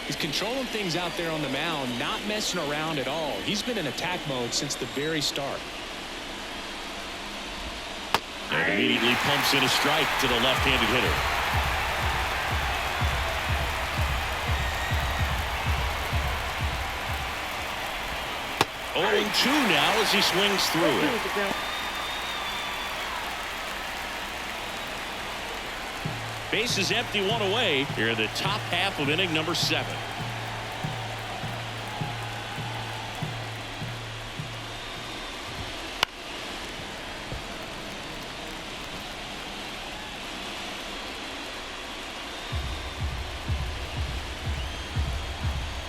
He's controlling things out there on the mound, not messing around at all. He's been in attack mode since the very start. And immediately pumps in a strike to the left-handed hitter. Oh, 2 now as he swings through it. Base is empty, 1 away here in the top half of inning number 7.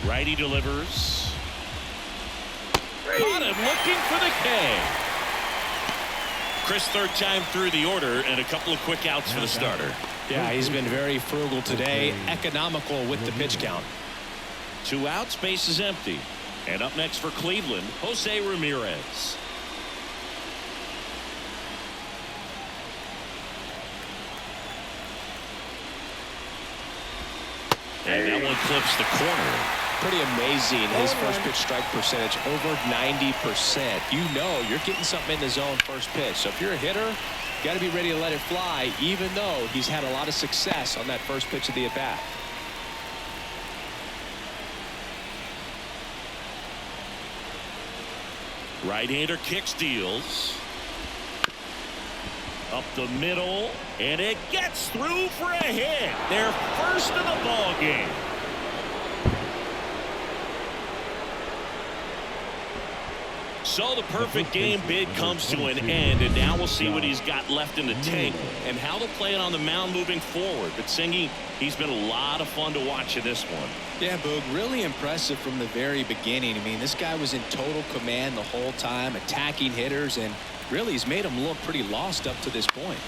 Righty delivers. Caught him looking for the K. Chris, 3rd time through the order, and a couple of quick outs for the starter. Yeah, he's been very frugal today, economical with the pitch count. 2 outs, base is empty. And up next for Cleveland, Jose Ramirez. And that one clips the corner. Pretty amazing, his first pitch strike percentage over 90%. You know you're getting something in the zone first pitch. So if you're a hitter, got to be ready to let it fly, even though he's had a lot of success on that first pitch of the at-bat. Right-hander kicks, deals. Up the middle, and it gets through for a hit. Their first of the ball game. So the perfect game bid comes to an end, and now we'll see what he's got left in the tank and how they'll play it on the mound moving forward. But Singy, he's been a lot of fun to watch in this one. Yeah, Boog, really impressive from the very beginning. I mean, this guy was in total command the whole time, attacking hitters, and really he's made them look pretty lost up to this point.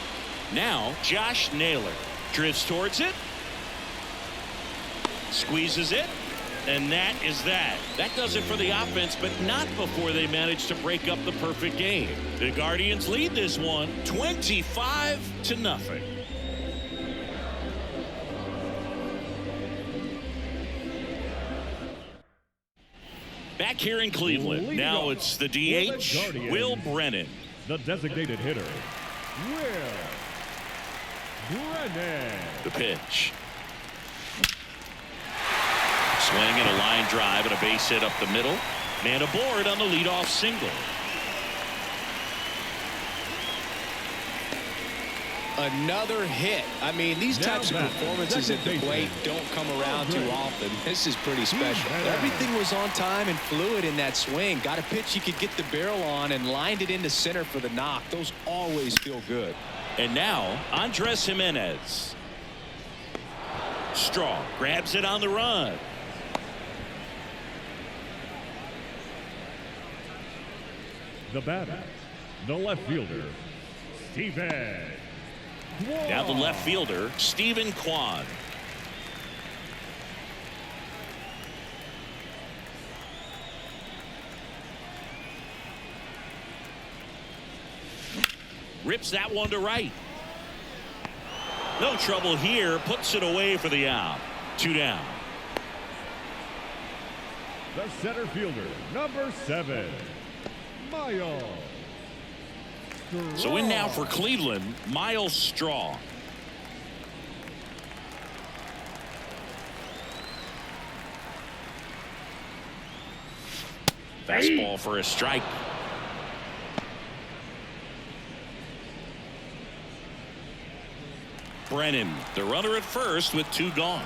Now, Josh Naylor drifts towards it, squeezes it. And that is that. That does it for the offense, but not before they manage to break up the perfect game. The Guardians lead this one 25-0. Back here in Cleveland. Now it's the DH, Will Brennan. The designated hitter, Will Brennan. The pitch. Swing and a line drive and a base hit up the middle. Man aboard on the leadoff single. Another hit. I mean, these types of performances at the plate don't come around too often. This is pretty special. Everything was on time and fluid in that swing. Got a pitch he could get the barrel on and lined it into center for the knock. Those always feel good. And now, Andres Jimenez. Straw grabs it on the run. The batter, The left fielder, Steven. Now the left fielder, Stephen Kwan. Rips that one to right. No trouble here. Puts it away for the out. 2 down. The center fielder, number 7, Miles. So in now for Cleveland, Miles Straw. Fastball for a strike. Brennan, the runner at first with 2 gone.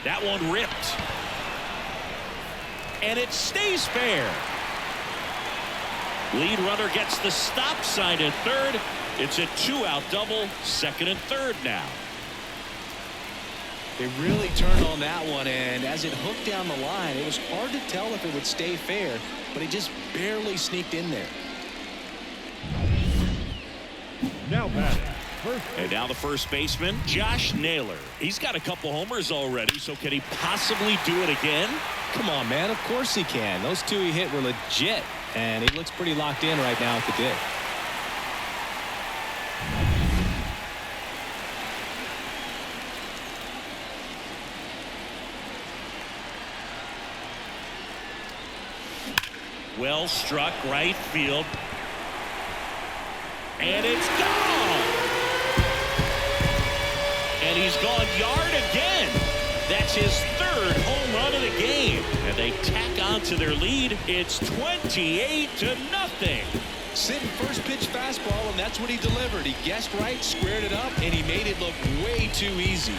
That one ripped. And it stays fair. Lead runner gets the stop sign at third. It's a 2-out double, second and third now. They really turned on that one, and as it hooked down the line, it was hard to tell if it would stay fair, but it just barely sneaked in there. Now batting, first. And now the first baseman, Josh Naylor. He's got a couple homers already, so can he possibly do it again? Come on, man. Of course he can. Those 2 he hit were legit, and he looks pretty locked in right now at the dick. Well struck right field. And it's gone. And he's gone yard again. That's his 3rd home run of the game. And they tack on to their lead. It's 28-0. Sitting first pitch fastball, and that's what he delivered. He guessed right, squared it up, and he made it look way too easy.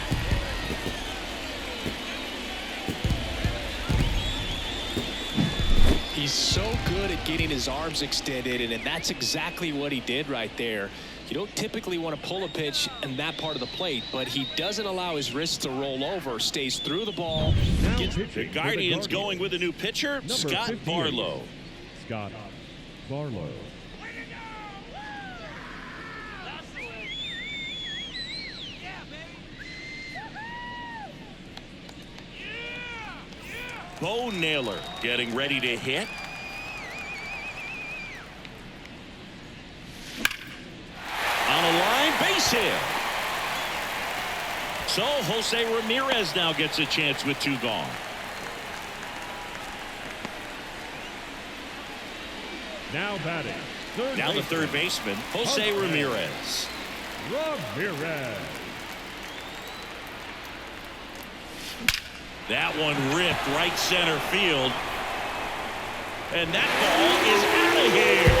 He's so good at getting his arms extended, and that's exactly what he did right there. You don't typically want to pull a pitch in that part of the plate, but he doesn't allow his wrists to roll over, stays through the ball. The Guardians going with a new pitcher, Scott Barlow. Scott Barlow. Bo Naylor getting ready to hit. On a line, base hit. So Jose Ramirez now gets a chance with 2 gone. Now batting, Now the third baseman, Jose Ramirez. Ramirez. That one ripped right center field. And that ball is out of here.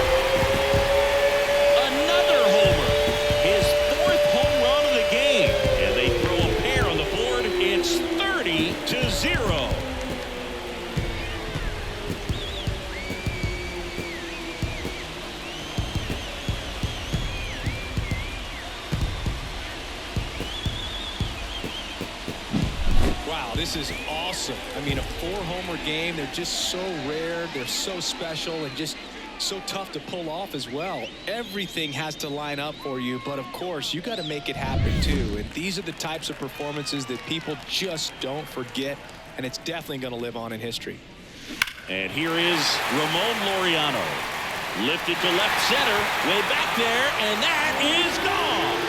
Another homer. His 4th home run of the game. And they throw a pair on the board. It's 30-0. This is awesome. I mean, a 4-homer game. They're just so rare. They're so special and just so tough to pull off as well. Everything has to line up for you, but of course, you got to make it happen too. And these are the types of performances that people just don't forget, and it's definitely going to live on in history. And here is Ramon Laureano. Lifted to left center, way back there, and that is gone.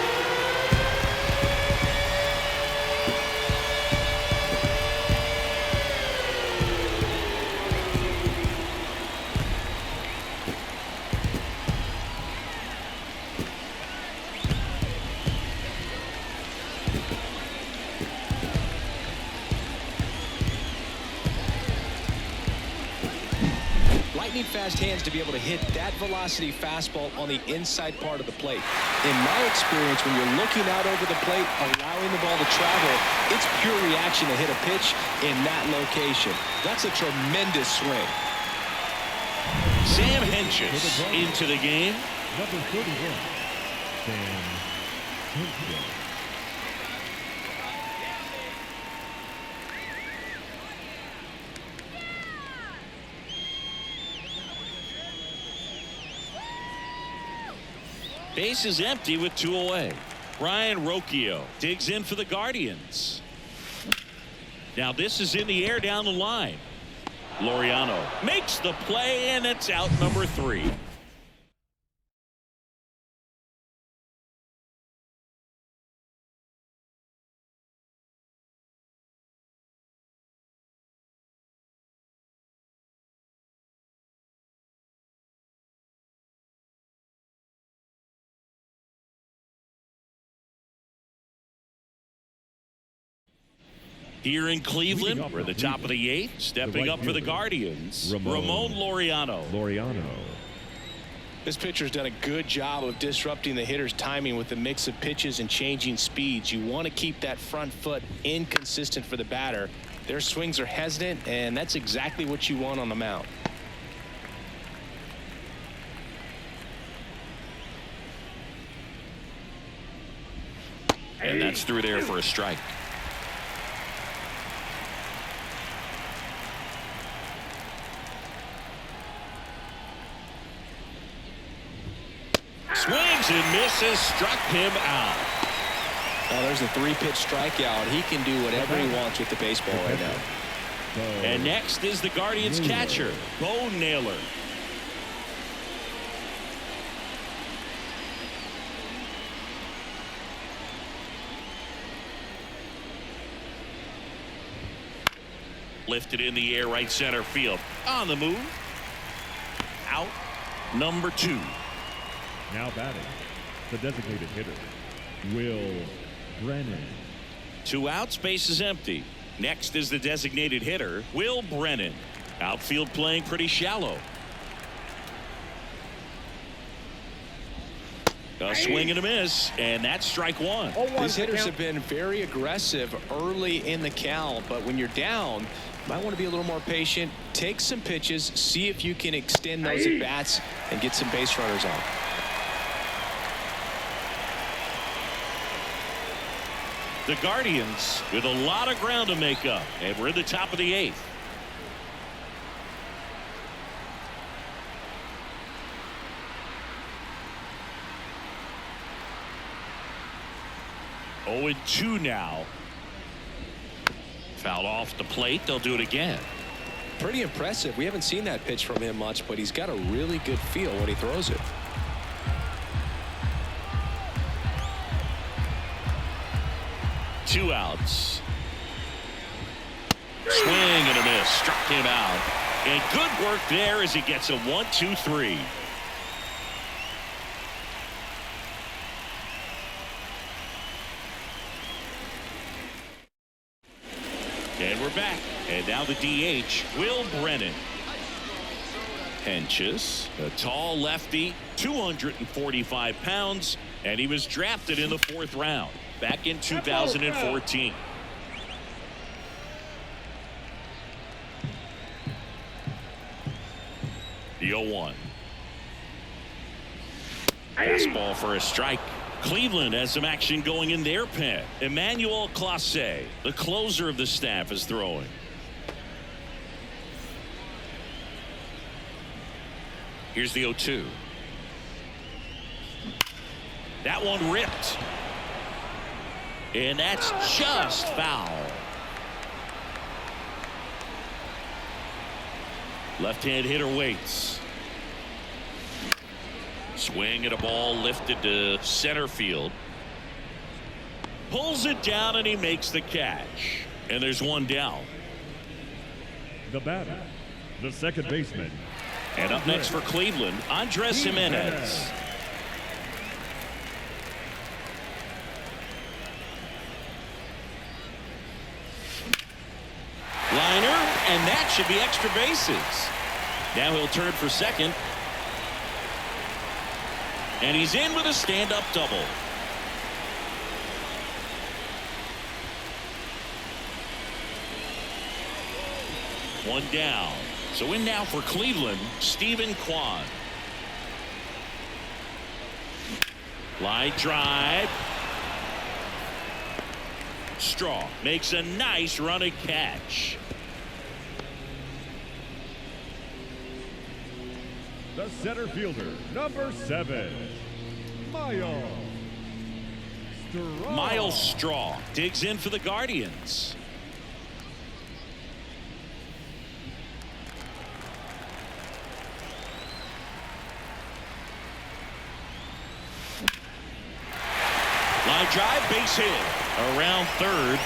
Fast hands to be able to hit that velocity fastball on the inside part of the plate. In my experience, when you're looking out over the plate, allowing the ball to travel, it's pure reaction to hit a pitch in that location. That's a tremendous swing. Sam Hentges into the game. Number 31, Sam Hentges. Base is empty with 2 away. Ryan Rocchio digs in for the Guardians. Now this is in the air down the line. Laureano makes the play, and it's out number 3. Here in Cleveland, we're at the top of the 8th. Stepping up for the Guardians, Ramon Laureano. This pitcher's done a good job of disrupting the hitter's timing with the mix of pitches and changing speeds. You want to keep that front foot inconsistent for the batter. Their swings are hesitant, and that's exactly what you want on the mound. And that's through there for a strike. Swings and misses, struck him out. Now there's a 3-pitch strikeout. He can do whatever he wants with the baseball right now. And next is the Guardians catcher, Bo Naylor. Lifted in the air, right center field. On the move. Out number 2. Now batting, the designated hitter, Will Brennan. 2 outs, base is empty. Next is the designated hitter, Will Brennan. Outfield playing pretty shallow. A swing and a miss, and that's strike 1. These hitters have been very aggressive early in the count, but when you're down, you might want to be a little more patient. Take some pitches, see if you can extend those at bats and get some base runners on. The Guardians with a lot of ground to make up, and we're in the top of the 8th. Oh, 2 now. Fouled off the plate. They'll do it again. Pretty impressive. We haven't seen that pitch from him much, but he's got a really good feel when he throws it. Two outs. Swing and a miss. Struck him out. And good work there as he gets a 1-2-3. And we're back. And now the DH, Will Brennan. Henches, a tall lefty, 245 pounds, and he was drafted in the 4th round back in 2014. The 0-1. Fastball for a strike. Cleveland has some action going in their pen. Emmanuel Clase, the closer of the staff, is throwing. Here's the 0-2. That one ripped. And that's just foul. Left-hand hitter waits. Swing at a ball lifted to center field. Pulls it down and he makes the catch. And there's one down. The batter, the second baseman. And up next for Cleveland, Andres Jimenez. Liner, and that should be extra bases. Now he'll turn for second. And he's in with a stand-up double. One down. So in now for Cleveland, Stephen Kwan. Line drive. Straw makes a nice running catch. The center fielder, number 7, Miles Straw digs in for the Guardians. Line drive, base hit. Around third.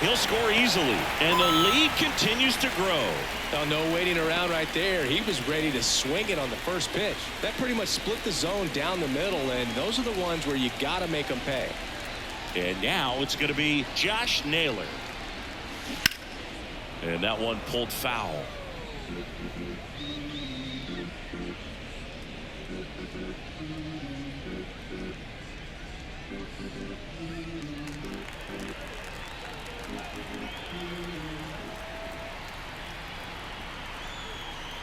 He'll score easily, and the lead continues to grow. Oh, no waiting around right there. He was ready to swing it on the first pitch. That pretty much split the zone down the middle, and those are the ones where you got to make them pay. And now it's going to be Josh Naylor. And that one pulled foul.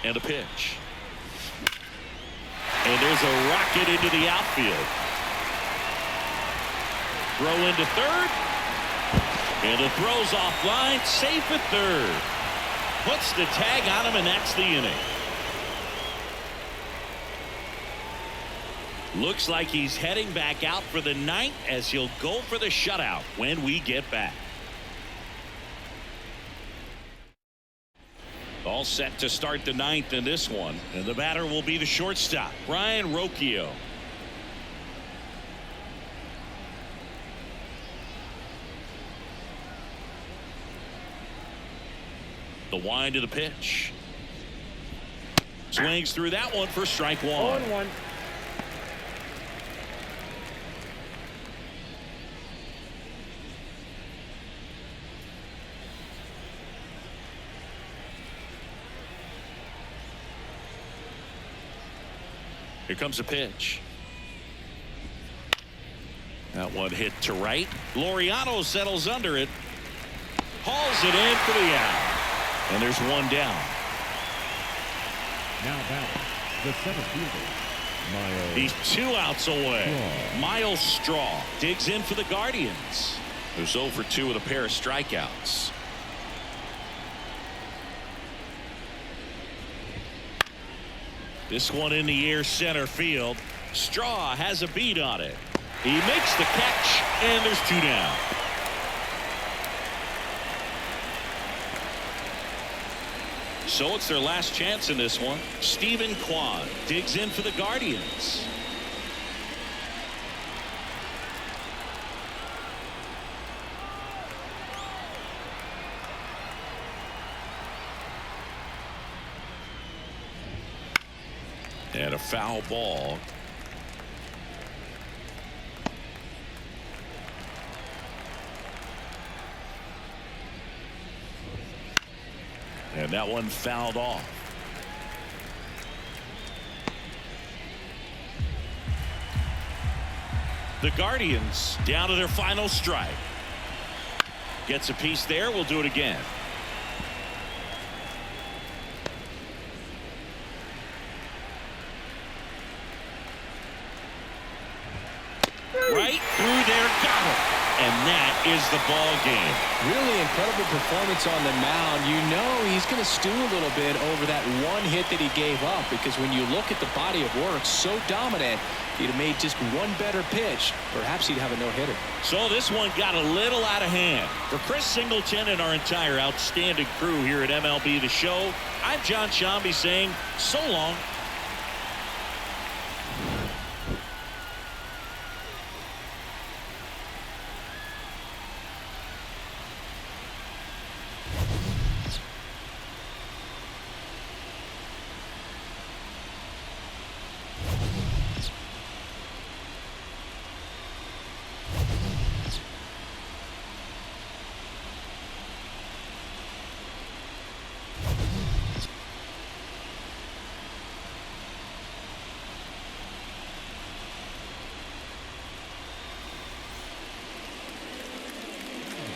And a pitch. And there's a rocket into the outfield. Throw into third. And the throw's offline, safe at third. Puts the tag on him, and that's the inning. Looks like he's heading back out for the ninth as he'll go for the shutout when we get back. All set to start the ninth in this one, and the batter will be the shortstop, Brian Rocchio. The wind of the pitch. Swings through that one for strike one. 0-1. Here comes a pitch. That one hit to right. Laureano settles under it. Hauls it in for the out. And there's one down. Now batting, the center fielder, Miles. He's 2 outs away. Straw. Miles Straw digs in for the Guardians. Who's 0 for 2 with a pair of strikeouts. This one in the air center field. Straw has a beat on it. He makes the catch, and there's 2 down. So it's their last chance in this one. Stephen Kwan digs in for the Guardians. And a foul ball. And that one fouled off. The Guardians down to their final strike. Gets a piece there. We'll do it again. Right through there, got it. And that is the ball game. Really incredible performance on the mound. You know he's going to stew a little bit over that one hit that he gave up, because when you look at the body of work, so dominant, if he'd have made just one better pitch, perhaps he'd have a no-hitter. So this one got a little out of hand. For Chris Singleton and our entire outstanding crew here at MLB The Show, I'm John Shambi saying so long.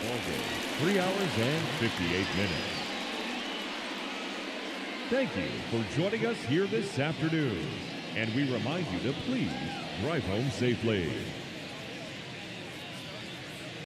Ball game, 3 hours and 58 minutes. Thank you for joining us here this afternoon. And we remind you to please drive home safely.